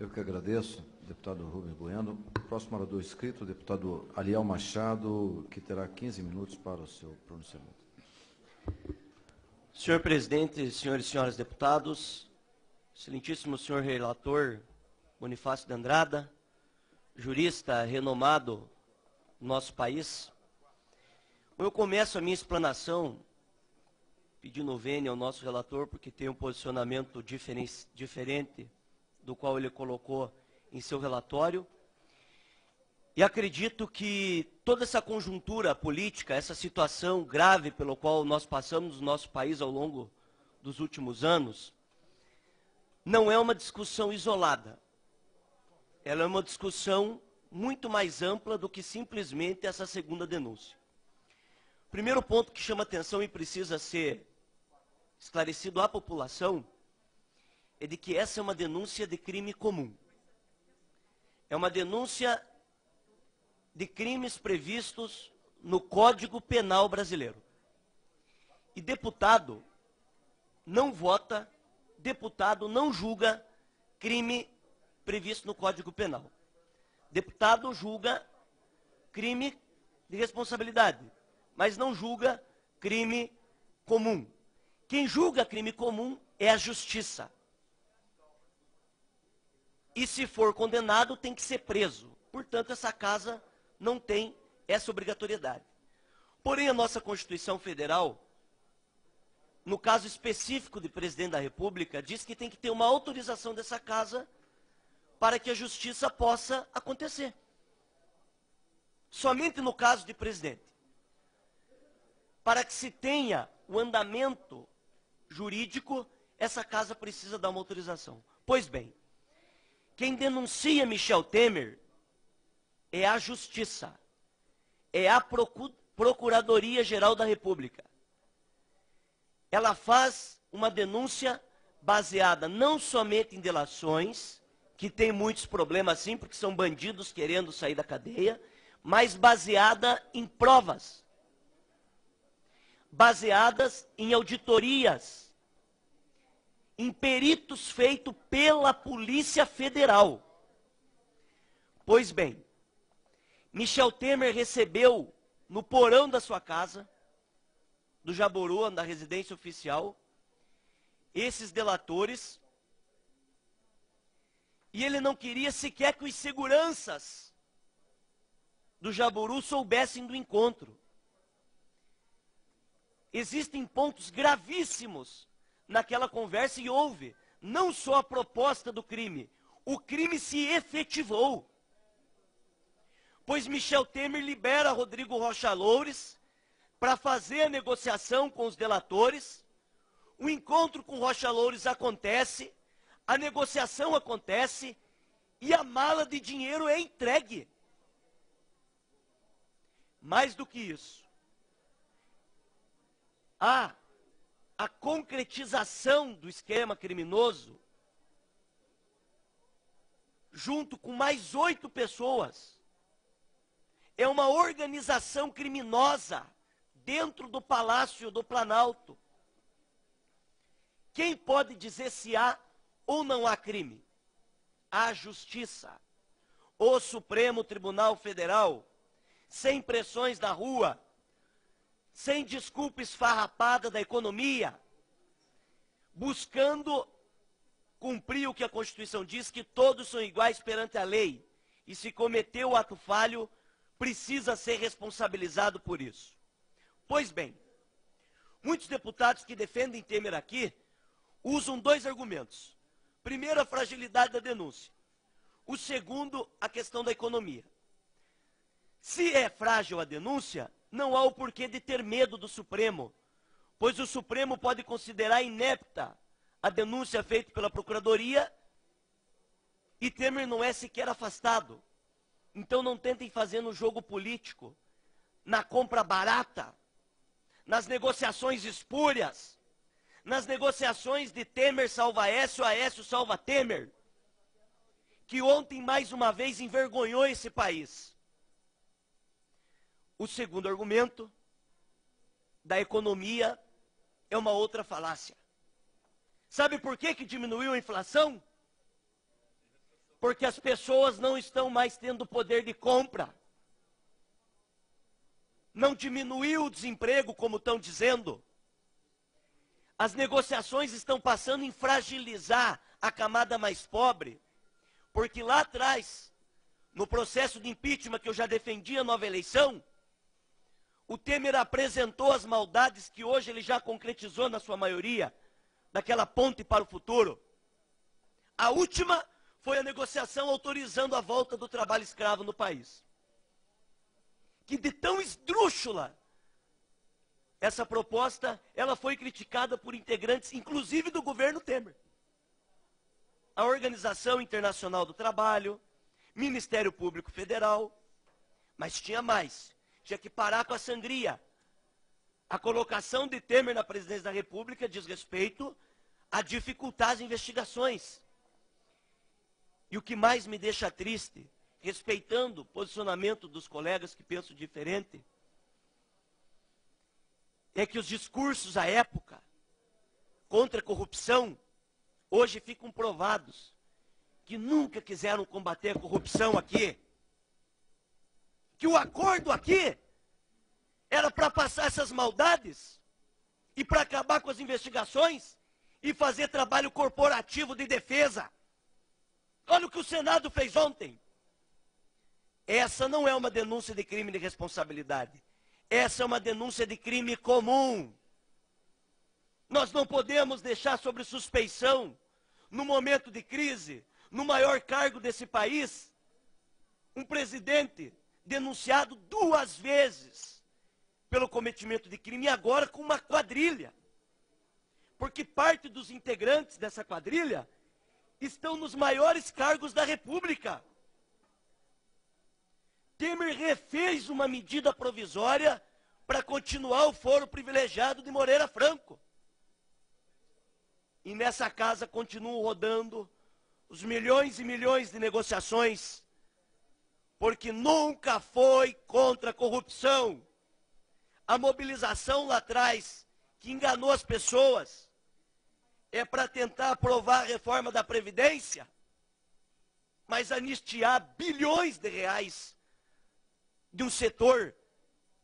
Eu que agradeço, deputado Rubens Bueno. Próximo orador inscrito, o deputado Aliel Machado, que terá 15 minutos para o seu pronunciamento. Senhor presidente, senhores e senhoras deputados, excelentíssimo senhor relator Bonifácio de Andrada, jurista renomado no nosso país, eu começo a minha explanação pedindo vênia ao nosso relator, porque tem um posicionamento diferente do qual ele colocou em seu relatório. E acredito que toda essa conjuntura política, essa situação grave pelo qual nós passamos no nosso país ao longo dos últimos anos, não é uma discussão isolada. Ela é uma discussão muito mais ampla do que simplesmente essa segunda denúncia. O primeiro ponto que chama atenção e precisa ser esclarecido à população é de que essa é uma denúncia de crime comum. É uma denúncia de crimes previstos no Código Penal brasileiro. E deputado não vota, deputado não julga crime previsto no Código Penal. Deputado julga crime de responsabilidade, mas não julga crime comum. Quem julga crime comum é a justiça. E se for condenado, tem que ser preso. Portanto, essa casa não tem essa obrigatoriedade. Porém, a nossa Constituição Federal, no caso específico de presidente da República, diz que tem que ter uma autorização dessa casa para que a justiça possa acontecer. Somente no caso de presidente. Para que se tenha o andamento jurídico, essa casa precisa dar uma autorização. Pois bem, quem denuncia Michel Temer é a Justiça, é a Procuradoria-Geral da República. Ela faz uma denúncia baseada não somente em delações, que tem muitos problemas sim, porque são bandidos querendo sair da cadeia, mas baseada em provas, baseadas em auditorias, em peritos feitos pela Polícia Federal. Pois bem, Michel Temer recebeu no porão da sua casa, do Jaboru, da residência oficial, esses delatores, e ele não queria sequer que os seguranças do Jaboru soubessem do encontro. Existem pontos gravíssimos naquela conversa e houve não só a proposta do crime, o crime se efetivou. Pois Michel Temer libera Rodrigo Rocha Loures para fazer a negociação com os delatores, o encontro com Rocha Loures acontece, a negociação acontece e a mala de dinheiro é entregue. Mais do que isso, a concretização do esquema criminoso, junto com mais 8 pessoas, é uma organização criminosa dentro do Palácio do Planalto. Quem pode dizer se há ou não há crime? A Justiça, o Supremo Tribunal Federal, sem pressões da rua, sem desculpa esfarrapada da economia, buscando cumprir o que a Constituição diz, que todos são iguais perante a lei, e se cometeu o ato falho, precisa ser responsabilizado por isso. Pois bem, muitos deputados que defendem Temer aqui usam 2 argumentos. Primeiro, a fragilidade da denúncia. O segundo, a questão da economia. Se é frágil a denúncia, não há o porquê de ter medo do Supremo, pois o Supremo pode considerar inepta a denúncia feita pela Procuradoria e Temer não é sequer afastado. Então não tentem fazer no jogo político, na compra barata, nas negociações espúrias, nas negociações de Temer salva Aécio, Aécio salva Temer, que ontem mais uma vez envergonhou esse país. O segundo argumento da economia é uma outra falácia. Sabe por que diminuiu a inflação? Porque as pessoas não estão mais tendo poder de compra. Não diminuiu o desemprego, como estão dizendo. As negociações estão passando em fragilizar a camada mais pobre, porque lá atrás, no processo de impeachment que eu já defendi a nova eleição, o Temer apresentou as maldades que hoje ele já concretizou na sua maioria, daquela ponte para o futuro. A última foi a negociação autorizando a volta do trabalho escravo no país. Que de tão esdrúxula essa proposta, ela foi criticada por integrantes, inclusive do governo Temer. A Organização Internacional do Trabalho, Ministério Público Federal, mas tinha mais. Tinha que parar com a sangria. A colocação de Temer na presidência da República diz respeito a dificultar as investigações. E o que mais me deixa triste, respeitando o posicionamento dos colegas que pensam diferente, é que os discursos à época contra a corrupção hoje ficam provados que nunca quiseram combater a corrupção aqui. Que o acordo aqui era para passar essas maldades e para acabar com as investigações e fazer trabalho corporativo de defesa. Olha o que o Senado fez ontem. Essa não é uma denúncia de crime de responsabilidade. Essa é uma denúncia de crime comum. Nós não podemos deixar sob suspeição, no momento de crise, no maior cargo desse país, um presidente denunciado 2 vezes pelo cometimento de crime, e agora com uma quadrilha. Porque parte dos integrantes dessa quadrilha estão nos maiores cargos da República. Temer refez uma medida provisória para continuar o foro privilegiado de Moreira Franco. E nessa casa continuam rodando os milhões e milhões de negociações, porque nunca foi contra a corrupção. A mobilização lá atrás, que enganou as pessoas, é para tentar aprovar a reforma da Previdência, mas anistiar bilhões de reais de um setor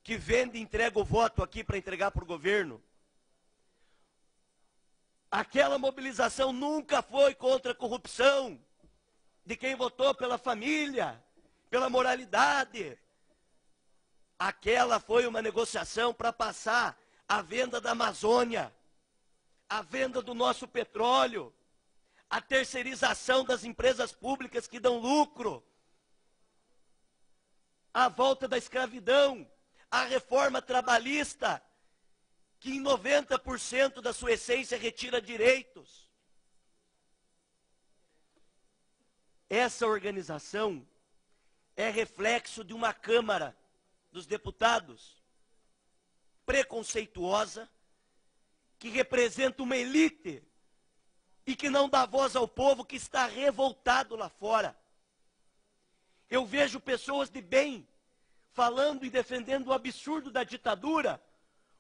que vende e entrega o voto aqui para entregar para o governo. Aquela mobilização nunca foi contra a corrupção de quem votou pela família, pela moralidade. Aquela foi uma negociação para passar a venda da Amazônia, a venda do nosso petróleo, a terceirização das empresas públicas que dão lucro, a volta da escravidão, a reforma trabalhista, que em 90% da sua essência retira direitos. Essa organização é reflexo de uma Câmara dos Deputados preconceituosa, que representa uma elite e que não dá voz ao povo que está revoltado lá fora. Eu vejo pessoas de bem falando e defendendo o absurdo da ditadura,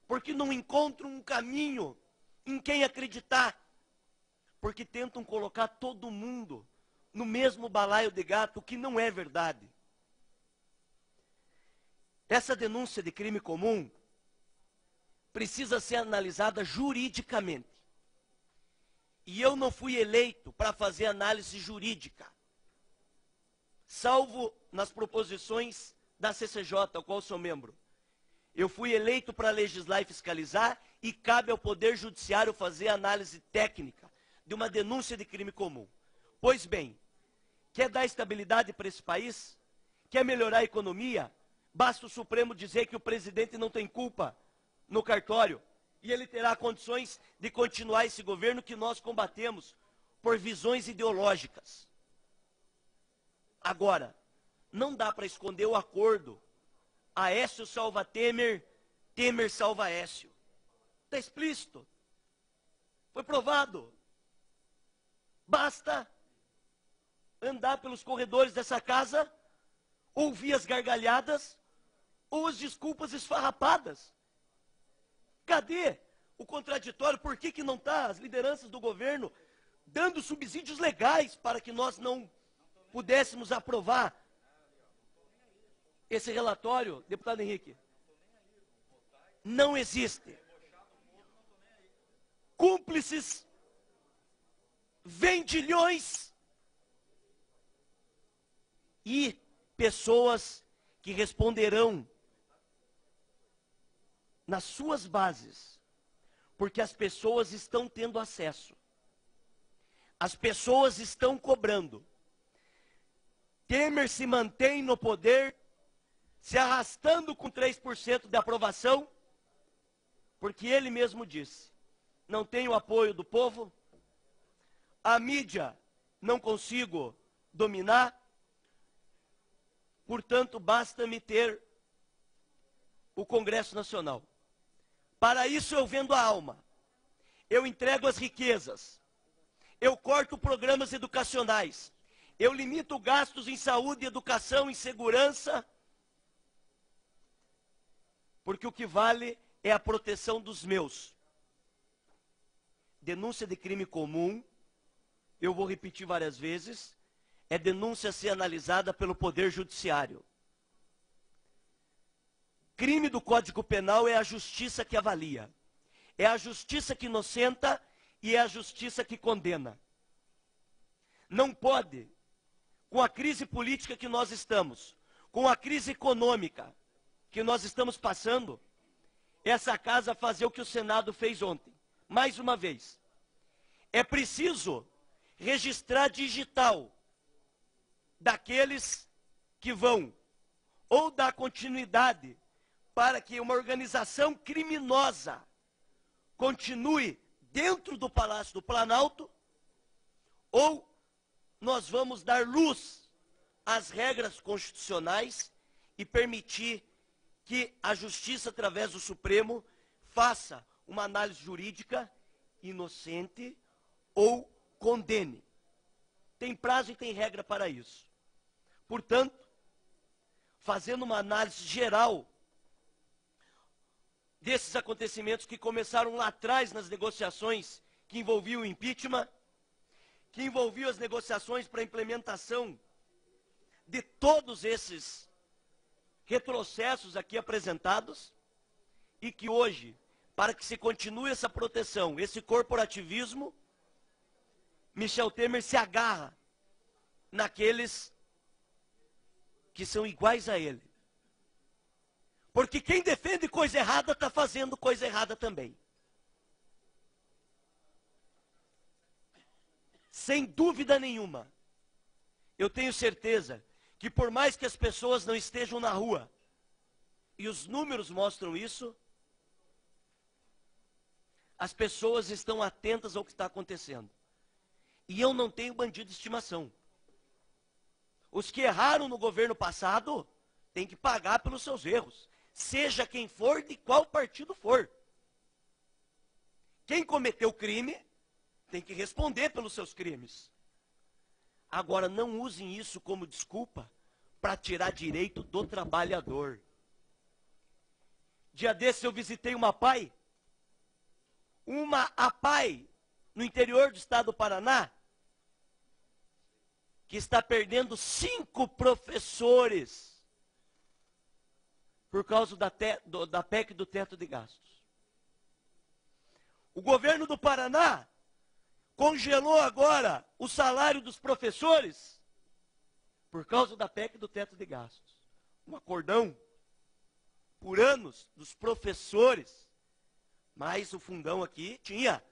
porque não encontram um caminho em quem acreditar, porque tentam colocar todo mundo no mesmo balaio de gato, o que não é verdade. Essa denúncia de crime comum precisa ser analisada juridicamente. E eu não fui eleito para fazer análise jurídica, salvo nas proposições da CCJ, ao qual sou membro. Eu fui eleito para legislar e fiscalizar, e cabe ao Poder Judiciário fazer análise técnica de uma denúncia de crime comum. Pois bem, quer dar estabilidade para esse país? Quer melhorar a economia? Basta o Supremo dizer que o presidente não tem culpa no cartório, e ele terá condições de continuar esse governo que nós combatemos por visões ideológicas. Agora, não dá para esconder o acordo. Aécio salva Temer, Temer salva Aécio. Está explícito. Foi provado. Basta andar pelos corredores dessa casa, ouvir as gargalhadas ou as desculpas esfarrapadas. Cadê o contraditório? Por que não está as lideranças do governo dando subsídios legais para que nós não pudéssemos aprovar esse relatório, deputado Henrique. Não existe. Cúmplices, vendilhões e pessoas que responderão nas suas bases, porque as pessoas estão tendo acesso. As pessoas estão cobrando. Temer se mantém no poder, se arrastando com 3% de aprovação, porque ele mesmo disse, não tenho apoio do povo, a mídia não consigo dominar, portanto, basta-me ter o Congresso Nacional. Para isso eu vendo a alma, eu entrego as riquezas, eu corto programas educacionais, eu limito gastos em saúde, educação e segurança, porque o que vale é a proteção dos meus. Denúncia de crime comum, eu vou repetir várias vezes, é denúncia a ser analisada pelo Poder Judiciário. Crime do Código Penal é a justiça que avalia. É a justiça que inocenta e é a justiça que condena. Não pode, com a crise política que nós estamos, com a crise econômica que nós estamos passando, essa casa fazer o que o Senado fez ontem. Mais uma vez, é preciso registrar digital daqueles que vão ou dar continuidade para que uma organização criminosa continue dentro do Palácio do Planalto, ou nós vamos dar luz às regras constitucionais e permitir que a Justiça, através do Supremo, faça uma análise jurídica inocente ou condene. Tem prazo e tem regra para isso. Portanto, fazendo uma análise geral desses acontecimentos que começaram lá atrás nas negociações que envolviam o impeachment, que envolviam as negociações para a implementação de todos esses retrocessos aqui apresentados, e que hoje, para que se continue essa proteção, esse corporativismo, Michel Temer se agarra naqueles que são iguais a ele. Porque quem defende coisa errada está fazendo coisa errada também. Sem dúvida nenhuma, eu tenho certeza que por mais que as pessoas não estejam na rua, e os números mostram isso, as pessoas estão atentas ao que está acontecendo. E eu não tenho bandido de estimação. Os que erraram no governo passado têm que pagar pelos seus erros, seja quem for, de qual partido for. Quem cometeu crime tem que responder pelos seus crimes. Agora, não usem isso como desculpa para tirar direito do trabalhador. Dia desse eu visitei uma APAI, no interior do estado do Paraná, que está perdendo 5 professores por causa da PEC do teto de gastos. O governo do Paraná congelou agora o salário dos professores por causa da PEC do teto de gastos. Um acordão por anos dos professores, mas o fundão aqui tinha,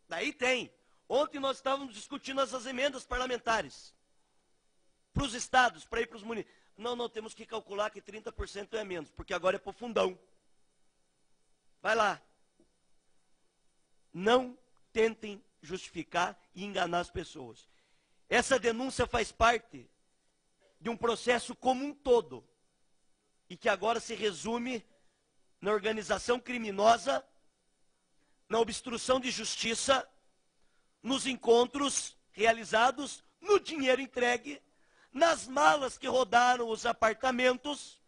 daí tem. Ontem nós estávamos discutindo essas emendas parlamentares para os estados, para ir para os municípios. Não, temos que calcular que 30% é menos, porque agora é para o fundão. Vai lá. Não tentem justificar e enganar as pessoas. Essa denúncia faz parte de um processo como um todo, e que agora se resume na organização criminosa, na obstrução de justiça, nos encontros realizados, no dinheiro entregue, nas malas que rodaram os apartamentos,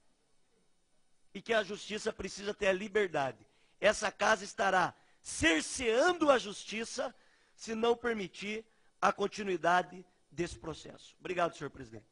e que a justiça precisa ter a liberdade. Essa casa estará cerceando a justiça se não permitir a continuidade desse processo. Obrigado, senhor presidente.